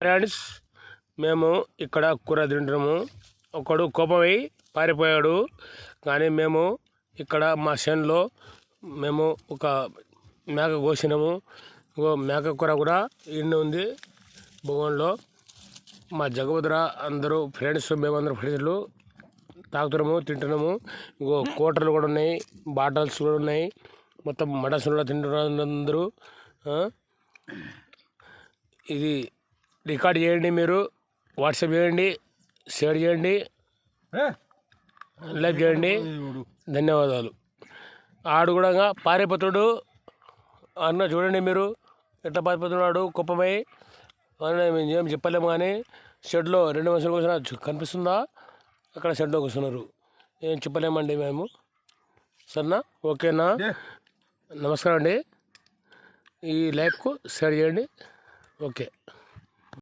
Friends, మేము ఇక్కడ కూర తింటున్నాము. ఒకడు కోపమై పారిపోయాడు. కానీ మేము ఇక్కడ మా చేనులో మేము ఒక మేక కోసినాము. మేక కూర కూడా ఇన్ని ఉంది భగవాన్లో. మా జగవద్ర అందరూ ఫ్రెండ్స్, మేమందరం ఫ్రెండ్స్లు తాగుతున్నాము, తింటున్నాము. కోటర్లు కూడా ఉన్నాయి, బాటల్స్ కూడా ఉన్నాయి. మొత్తం మటన్స్ కూడా తింటున్నారు అందరూ. ఇది రికార్డ్ చేయండి, మీరు వాట్సాప్ చేయండి, షేర్ చేయండి, లైక్ చేయండి. ధన్యవాదాలు. ఆడు కూడా పారిపోతాడు అన్న, చూడండి మీరు ఎట్లా పారిపోతున్నాడు కుప్పమై. ఏం చెప్పలేము కానీ షెడ్లో 2 మనుషులు కూర్చున్నారు, కనిపిస్తుందా? అక్కడ షెడ్లో కూర్చున్నారు. ఏం చెప్పలేమండి మేము. సరేనా? ఓకేనా? నమస్కారం అండి. ఈ లైఫ్కు షేర్ చేయండి. ఓకే.